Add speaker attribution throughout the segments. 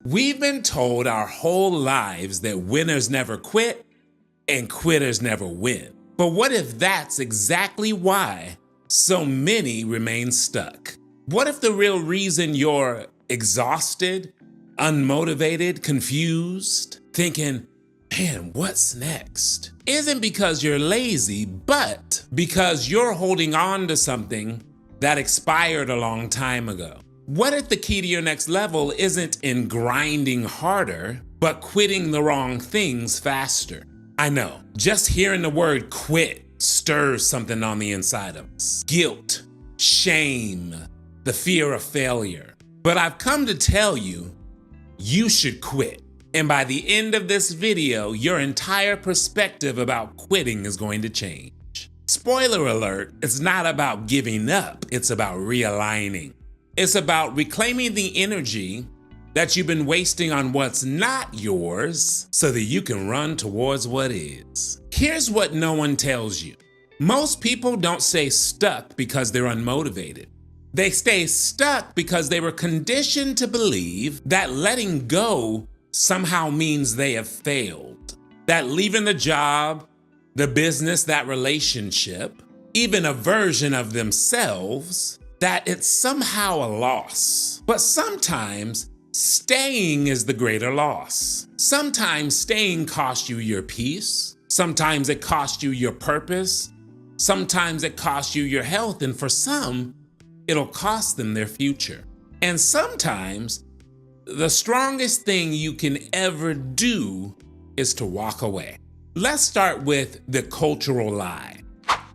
Speaker 1: We've been told our whole lives that winners never quit and quitters never win. But what if that's exactly why so many remain stuck? What if the real reason you're exhausted, unmotivated, confused, thinking, man, what's next, isn't because you're lazy, but because you're holding on to something that expired a long time ago? What if the key to your next level isn't in grinding harder, but quitting the wrong things faster? I know, just hearing the word quit stirs something on the inside of us. Guilt, shame, the fear of failure. But I've come to tell you, you should quit. And by the end of this video, your entire perspective about quitting is going to change. Spoiler alert, it's not about giving up, it's about realigning. It's about reclaiming the energy that you've been wasting on what's not yours so that you can run towards what is. Here's what no one tells you. Most people don't stay stuck because they're unmotivated. They stay stuck because they were conditioned to believe that letting go somehow means they have failed. That leaving the job, the business, that relationship, even a version of themselves, that it's somehow a loss. But sometimes staying is the greater loss. Sometimes staying costs you your peace. Sometimes it costs you your purpose. Sometimes it costs you your health. And for some, it'll cost them their future. And sometimes the strongest thing you can ever do is to walk away. Let's start with the cultural lie.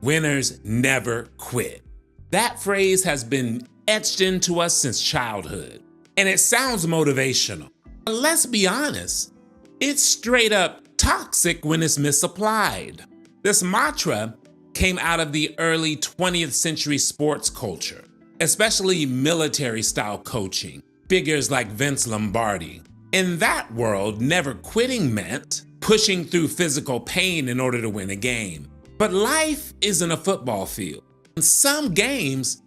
Speaker 1: Winners never quit. That phrase has been etched into us since childhood, and it sounds motivational. But let's be honest, it's straight up toxic when it's misapplied. This mantra came out of the early 20th century sports culture, especially military-style coaching, figures like Vince Lombardi. In that world, never quitting meant pushing through physical pain in order to win a game. But life isn't a football field. Some games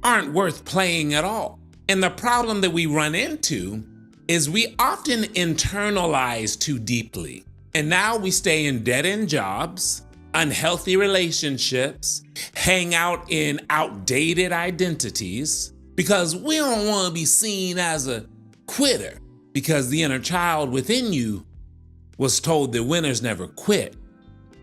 Speaker 1: aren't worth playing at all. And the problem that we run into is we often internalize too deeply. And now we stay in dead-end jobs, unhealthy relationships, hang out in outdated identities, because we don't want to be seen as a quitter, because the inner child within you was told that winners never quit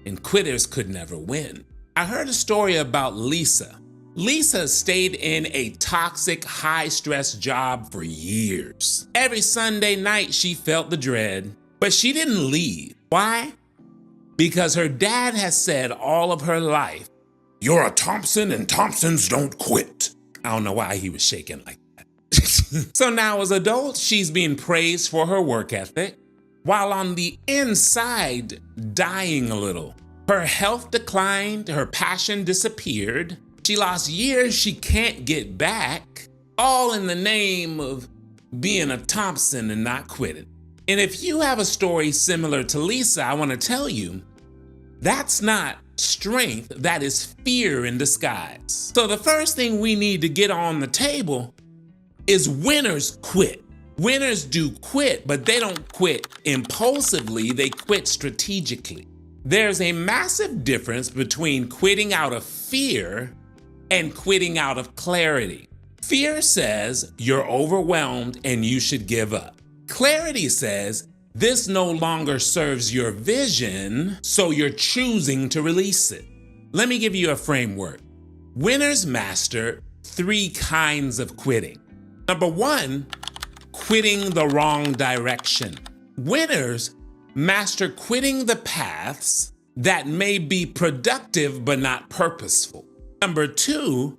Speaker 1: and quitters could never win. I heard a story about Lisa. Lisa stayed in a toxic, high-stress job for years. Every Sunday night she felt the dread, but she didn't leave. Why? Because her dad has said all of her life, "You're a Thompson and Thompsons don't quit." I don't know why he was shaking like that. So now as adults, she's being praised for her work ethic, while on the inside, dying a little. Her health declined, her passion disappeared. She lost years she can't get back, all in the name of being a Thompson and not quitting. And if you have a story similar to Lisa, I want to tell you, that's not strength, that is fear in disguise. So the first thing we need to get on the table is winners quit. Winners do quit, but they don't quit impulsively, they quit strategically. There's a massive difference between quitting out of fear and quitting out of clarity. Fear says you're overwhelmed and you should give up. Clarity says this no longer serves your vision, so you're choosing to release it. Let me give you a framework. Winners master 3 kinds of quitting. Number 1, quitting the wrong direction. Winners master quitting the paths that may be productive but not purposeful. Number 2,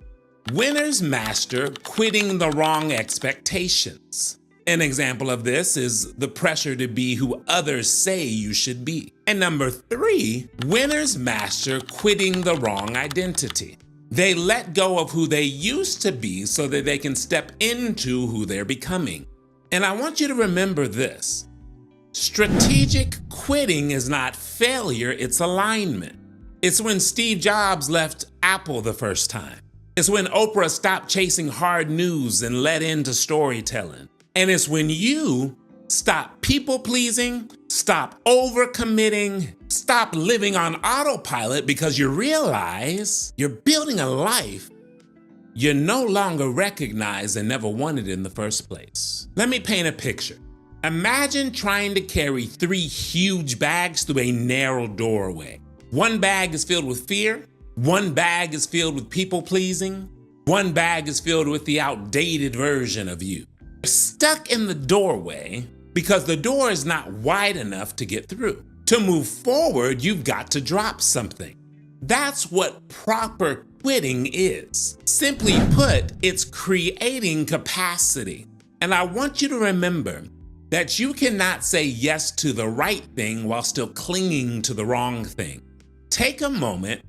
Speaker 1: winners master quitting the wrong expectations. An example of this is the pressure to be who others say you should be. And number 3, winners master quitting the wrong identity. They let go of who they used to be so that they can step into who they're becoming. And I want you to remember this. Strategic quitting is not failure, it's alignment. It's when Steve Jobs left Apple the first time. It's when Oprah stopped chasing hard news and let into storytelling. And it's when you Stop people-pleasing, stop overcommitting, stop living on autopilot because you realize you're building a life you no longer recognize and never wanted in the first place. Let me paint a picture. Imagine trying to carry 3 huge bags through a narrow doorway. One bag is filled with fear, one bag is filled with people-pleasing, one bag is filled with the outdated version of you. You're stuck in the doorway because the door is not wide enough to get through. To move forward, you've got to drop something. That's what proper quitting is. Simply put, it's creating capacity. And I want you to remember that you cannot say yes to the right thing while still clinging to the wrong thing. Take a moment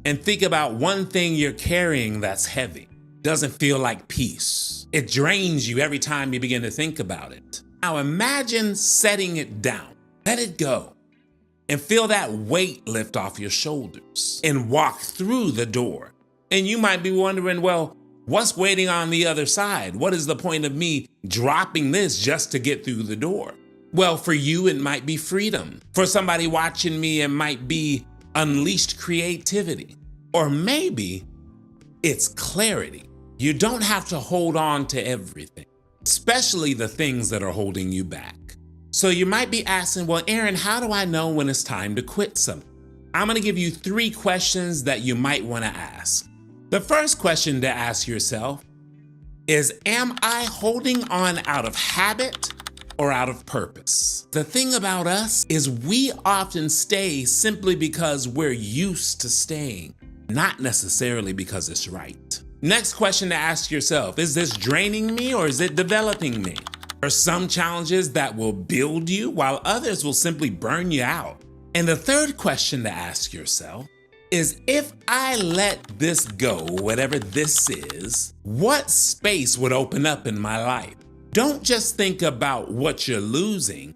Speaker 1: and think about one thing you're carrying that's heavy. Doesn't feel like peace. It drains you every time you begin to think about it. Now imagine setting it down. Let it go. And feel that weight lift off your shoulders and walk through the door. And you might be wondering, well, what's waiting on the other side? What is the point of me dropping this just to get through the door? Well, for you, it might be freedom. For somebody watching me, it might be unleashed creativity. Or maybe it's clarity. You don't have to hold on to everything, especially the things that are holding you back. So you might be asking, well, Aaron, how do I know when it's time to quit something? I'm going to give you 3 questions that you might want to ask. The first question to ask yourself is, am I holding on out of habit or out of purpose? The thing about us is we often stay simply because we're used to staying, not necessarily because it's right. Next question to ask yourself, is this draining me or is it developing me? There are some challenges that will build you while others will simply burn you out. And the third question to ask yourself is, if I let this go, whatever this is, what space would open up in my life? Don't just think about what you're losing.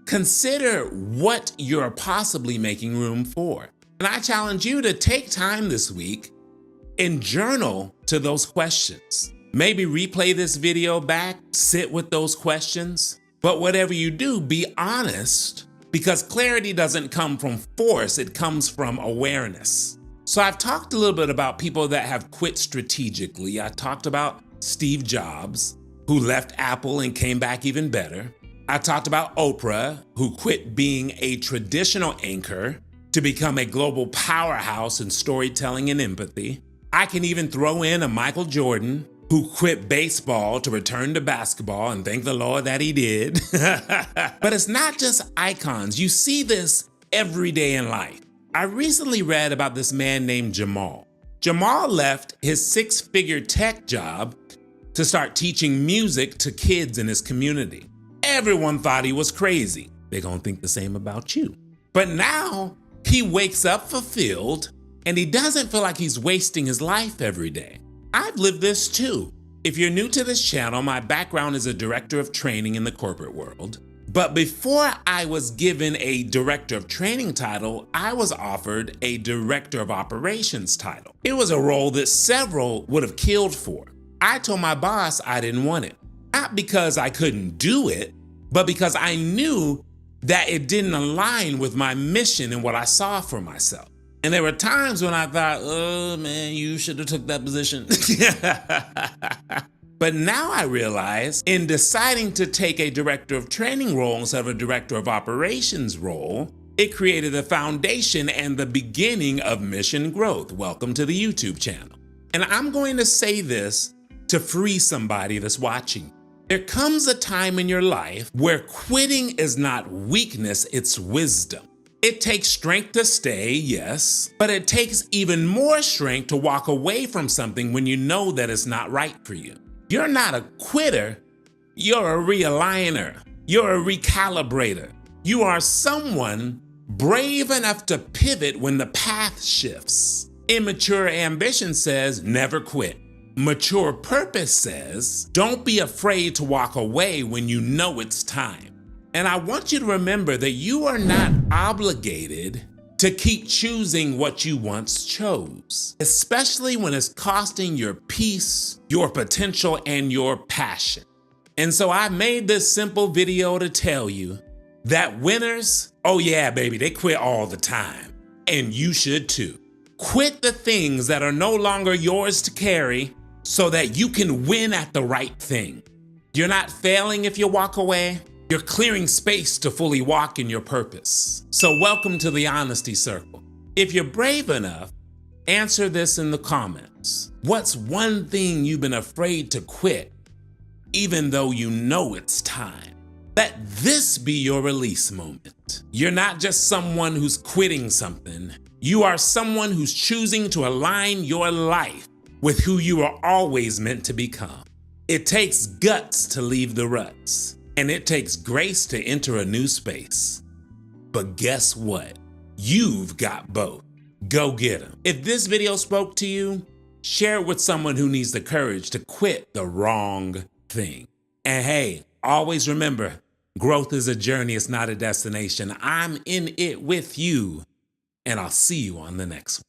Speaker 1: Consider what you're possibly making room for. And I challenge you to take time this week and journal to those questions. Maybe replay this video back, sit with those questions. But whatever you do, be honest, because clarity doesn't come from force, it comes from awareness. So I've talked a little bit about people that have quit strategically. I talked about Steve Jobs, who left Apple and came back even better. I talked about Oprah, who quit being a traditional anchor to become a global powerhouse in storytelling and empathy. I can even throw in a Michael Jordan, who quit baseball to return to basketball, and thank the Lord that he did. But it's not just icons. You see this every day in life. I recently read about this man named Jamal. Jamal left his 6-figure tech job to start teaching music to kids in his community. Everyone thought he was crazy. They're gonna think the same about you. But now he wakes up fulfilled, and he doesn't feel like he's wasting his life every day. I've lived this too. If you're new to this channel, my background is a director of training in the corporate world. But before I was given a director of training title, I was offered a director of operations title. It was a role that several would have killed for. I told my boss I didn't want it. Not because I couldn't do it, but because I knew that it didn't align with my mission and what I saw for myself. And there were times when I thought, oh man, you should have took that position. But now I realize in deciding to take a director of training role instead of a director of operations role, it created a foundation and the beginning of mission growth. Welcome to the YouTube channel. And I'm going to say this to free somebody that's watching. There comes a time in your life where quitting is not weakness, it's wisdom. It takes strength to stay, yes, but it takes even more strength to walk away from something when you know that it's not right for you. You're not a quitter, you're a realigner. You're a recalibrator. You are someone brave enough to pivot when the path shifts. Immature ambition says never quit. Mature purpose says don't be afraid to walk away when you know it's time. And I want you to remember that you are not obligated to keep choosing what you once chose, especially when it's costing your peace, your potential, and your passion. And so I made this simple video to tell you that winners, oh yeah, baby, they quit all the time. And you should too. Quit the things that are no longer yours to carry so that you can win at the right thing. You're not failing if you walk away. You're clearing space to fully walk in your purpose. So welcome to the Honesty Circle. If you're brave enough, answer this in the comments. What's one thing you've been afraid to quit, even though you know it's time? Let this be your release moment. You're not just someone who's quitting something. You are someone who's choosing to align your life with who you are always meant to become. It takes guts to leave the ruts, and it takes grace to enter a new space. But guess what? You've got both. Go get them. If this video spoke to you, share it with someone who needs the courage to quit the wrong thing. And hey, always remember, growth is a journey, it's not a destination. I'm in it with you, and I'll see you on the next one.